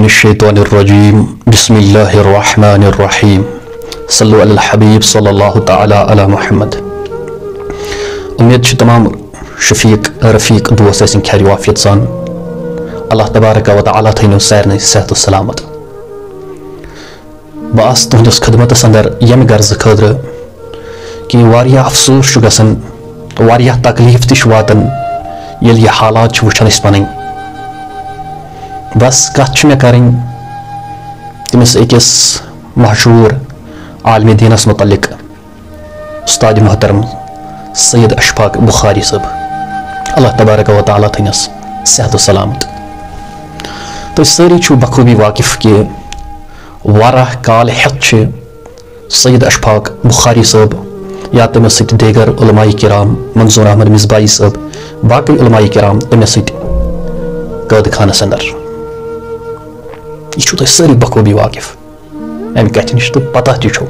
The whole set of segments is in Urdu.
من الشيطان الرجيم بسم الله الرحمن الرحيم صلوا على الحبيب صلى الله تعالى على محمد. امید چھ تمام شفیق رفیق دوست اسن خیر وافیت سان اللہ تبارک و تعالی تھینو سارنی صحت و سلامت. باس تہندس خدمتس اندر یم غرض خاطر کہ واریاہ افسوس چھ گژھان واریاہ تکلیف تہ چھ واتان ییٚلہِ یہ حالات چھ وچھان أسۍ پنٕنۍ. بس کتھ چھ مےٚ کرٕنۍ تٔمِس أکِس مشہوٗر عالمِ دیٖنس متعلق استاد محترم سید اشفاق بخاری صٲب اللہ تبارک و تعالیٰ تھٲینس صحت و سلامت. تُہۍ سٲری چھِو بخوٗبی واقف کہ واریاہ کال ہیٚتھ چھِ سید اشفاق بخاری صٲب یا تٔمِس سۭتۍ دیگر علماء کرام منظور احمد مصباحی صٲب باقٕے علماء کرام تٔمِس سۭتۍ قٲد خانس اندر. یہ چھو تُہۍ سٲری بخوٗبی واقف امہِ کتھِ نِش تہٕ پتہ تہِ چھو.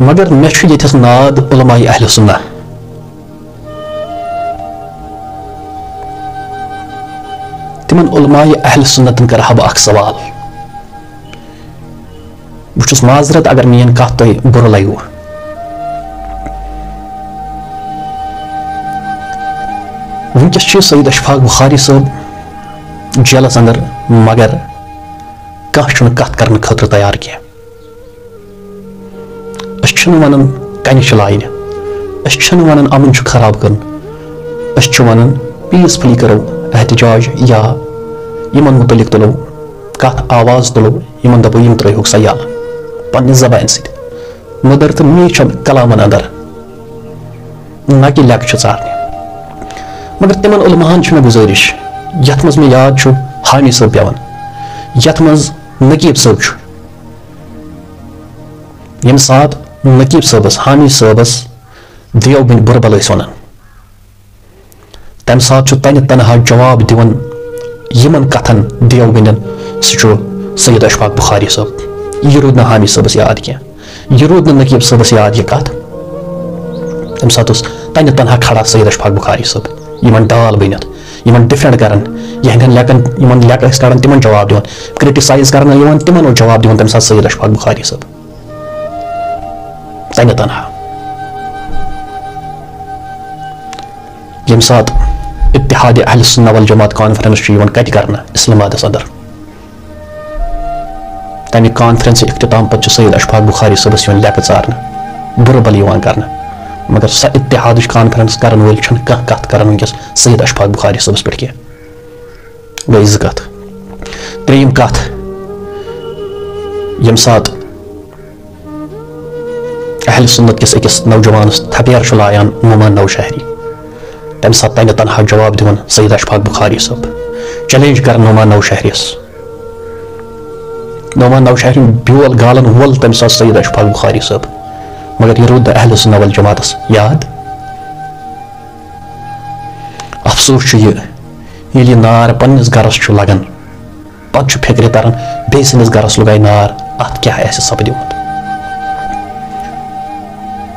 مگر مےٚ چھُ ییٚتھس ناد علماء اہل سنہ. تِمن علماء اہل سنتن کرٕ ہا بہٕ اکھ سوال. بہٕ چھُس معذرت اگر میٲنۍ کتھ تۄہہِ بُرٕ لگوٕ. وٕنکیٚس چھِ سید اشفاق بخاری صٲب جیلس اندر مگر کانٛہہ چھُنہٕ کتھ کرنہٕ خٲطرٕ تیار کینٛہہ. أسۍ چھِنہٕ ونان کنہِ چھِ لاینہِ، أسۍ چھِنہٕ ونان امن چھُ خراب کرُن، أسۍ چھِ ونان پیٖسفُلی کرو احتجاج یا یِمن متعلق تُلو کتھ آواز تُلو یِمن دپو یِم ترٲیہوکھ سا یلہٕ پننہِ زبانہِ سۭتۍ مٔدٕر تہٕ میٖٹھٮ۪ن کلامن اندر نہ کہِ لیٚکہٕ چھِ ژارنہِ. مگر تِمن علماہن چھِ مےٚ گُزٲرِش یتھ منٛز مےٚ یاد چھُ حامی صٲب پیوان، یتھ منٛز نقیب صٲب چھُ. ییٚمہِ ساتہٕ نقیب صٲبس حامی صٲبس دیوبند بُربل ٲسۍ ونان تمہِ ساتہٕ چھُ تنہِ تنہا جواب دِوان یِمن کتھن دیوبندن سُہ چھُ سید اشفاق بخاری صٲب. یہِ روٗد نہٕ حامی صٲبس یاد کینٛہہ، یہِ روٗد نہٕ نقیب صٲبس یاد یہِ کتھ. تمہِ ساتہٕ اوس تنہِ تنہا کھڑا سید اشفاق بخاری صٲب یِمن ڈال بٔنِتھ یِمن ڈِفینڈ کران یِہنٛدٮ۪ن لیکن یِمن لیکہٕ ٲسۍ کڑان تِمن جواب دِوان، کرٹیسایز کرنہٕ یِوان تِمن اوس جواب دِوان تمہِ ساتہٕ سید اشفاق بخاری صٲب تنہِ تنہا. ییٚمہِ ساتہٕ اتحاد اہل سنہ والجماعت کانفرنس چھُ یِوان کتہِ کرنہٕ اسلام آبادس اندر. تمہِ کانفرنس اختتام پتہٕ چھُ سید اشفاق بخاری صٲبس یِوان لیکہٕ ژارنہٕ بُربل یِوان کرنہٕ. مگر سۄ اتحادٕچ کانفرنس کرن وٲلۍ چھنہٕ کانٛہہ کتھ کران وٕنکیٚس سید اشفاق بخاری صٲبس پٮ۪ٹھ کینٛہہ. گٔے زٕ کتھ. ترٛیٚیِم کتھ، ییٚمہِ ساتہٕ اہل سنت کِس أکِس نوجوانس تھپیر چھُ لایان نعمان نوشہری تمہِ ساتہٕ تنہِ تنہا جواب دِوان سید اشفاق بخاری صٲب چیلینج کران نعمان نوشہریس. نعمان نوشہری بیول گالن وول تمہِ ساتہٕ سید اشفاق بخاری صٲب. مگر یہ روٗد نہٕ اہل سنہ والجماعتس یاد. افسوس چھُ یہِ ییٚلہِ یہِ نار پننِس گرس چھُ لگان پتہٕ چھُ فِکرِ تران بیٚیہِ سٕنٛدِس گرس لُگاے نار اتھ کیٛاہ آسہِ سپدیومُت.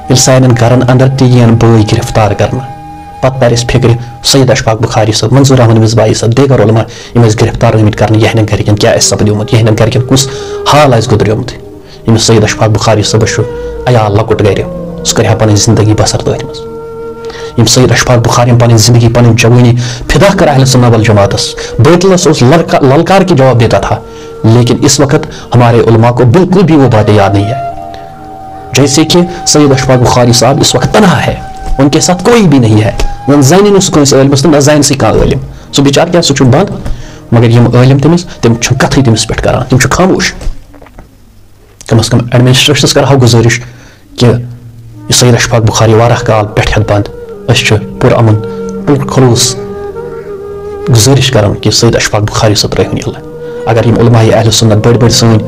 ییٚلہِ سانٮ۪ن گرن اندر تہِ یِن بٲے گرفتار کرنہٕ پتہٕ تر اسہِ فِکرِ سید اشفاق بخاری صٲب منظور احمد مصباحی صٲب دیگر علما یِم ٲسۍ گرفتار ٲمٕتۍ کرنہٕ یِہنٛدٮ۪ن گرِکٮ۪ن کیٛاہ آسہِ سپدیومُت، یِہنٛدٮ۪ن گرِکٮ۪ن کُس حال آسہِ گُزریومُت. ییٚمِس سید اشفاق بخاری صٲبس چھُ عیال لۄکُٹ گرِ سُہ کرِ ہا پنٕنۍ زندگی بسر تٔتھۍ منٛز. یِم سید اشفاق بخارین پنٕنۍ زندگی پنٕنۍ جوانی فدا کر اہل سنہ والجماعتس. بیتلس اس للکار کے جواب دیتا تھا لیکن اس وقت ہمارے علماء کو بالکل بھی وہ باتیں یاد نہیں ہے. جیسے کہ سید اشفاق بخاری صاحب اس وقت تنہا ہے، ان کے ساتھ کوئی بھی نہیں ہے، نہ زانہِ نہٕ سُہ کٲنٛسہِ عٲلمس تہٕ نہ زانہِ سُہ کانٛہہ عٲلم. سُہ بِچار کیٛاہ سُہ چھُ بنٛد مگر یِم عٲلم تٔمِس تِم چھِنہٕ کتھٕے تٔمِس پٮ۪ٹھ کران، تِم چھِ خاموش. کم از کم ایڈمنسٹریشنس کرہو گُزٲرِش کہ یہ سید اشفاق بخاری واریاہ کال پٮ۪ٹھ ہٮ۪تھ بنٛد. أسۍ چھِ پُر امن پُر خلوٗص گُزٲرِش کران کہ سید اشفاق بخاری صٲب ترٲیہُن یلہٕ. اگر یِم علماء اہل سنت بٔڑۍ بٔڑۍ سٲنۍ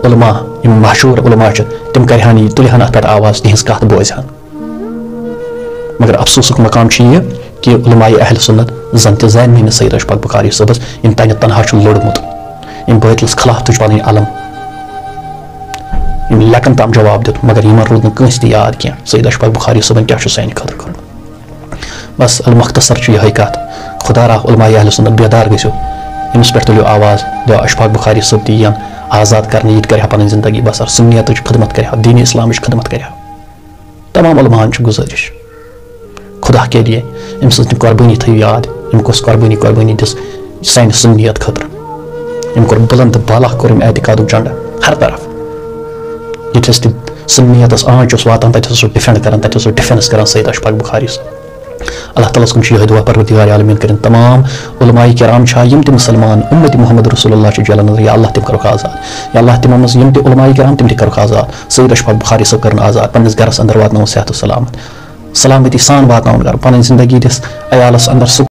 علما یِم مشہوٗر علما چھِ تِم کرہن یہِ تُلہن اتھ پٮ۪ٹھ آواز تِہنٛز کتھ بوزہن. مگر افسوسُک مقام چھُ یہِ کہ علماء اہل سنت زن تہِ زانہِ نہٕ سید اشفاق بخاری صٲبس یِم تنہِ تنہا چھُ لوٚڑمُت، یِم بٲطلس خلاف تُج پنٕنۍ علم، یِم لیکن تام جواب دیُت مگر یِمن روٗد نہٕ کٲنٛسہِ تہِ یاد کینٛہہ سید اشفاق بخاری صٲبن کیٛاہ چھُ سانہِ خٲطرٕ کوٚرمُت. بس المختصر چھُ یِہے کتھ. خدا راہ علماء اہل سنت بیدار گٔژھِو، أمس پٮ۪ٹھ تُلِو آواز دِیو اشفاق بخاری صٲب تہِ یِن آزاد کرنہٕ یہِ تہِ کرِ ہا پنٕنۍ زندگی بسر سنیتٕچ خدمت کرِ ہا دین اسلامٕچ خدمت کرِ ہا تمام علماہن چھِ گُزٲرِش خدا کے لیے أمۍ سٕنٛز تِم قۄربٲنی تھٲیِو یاد أمۍ کۄس قۄربٲنی دِژ سانہِ سنیت خٲطرٕ أمۍ کوٚر بُلند بالا کوٚر أمۍ اعتقادُک جنڈٕ ہر طرف ییٚتہِ ٲسۍ تِم سنیتس آنچ اوس واتان تتہِ اوس سُہ ڈِفینڈ کران تتہِ اوس سُہ ڈِفینس کران سید اشفاق بخاری صٲب اللہ تعالیٰ کُن چھُ یِہوٚے دُعا پروردگار عالمیٖن کٔرِنۍ تمام علماء کرام چھا یِم تہِ مُسلمان اُمت محمد رسول اللہ چھِ جلن یا اللہ تِم کَرُکھ آزاد یا اللہ تِمو منٛز یِم تہِ علماء کرام تِم تہِ کَرُکھ آزاد سید اشفاق بخاری صٲب کٔرٕن آزاد پننِس گرس اندر واتناوُن صحت و سلامت سلامتی سان واتناوُن گرٕ پنٕنۍ زندگی دِس عیالس اندر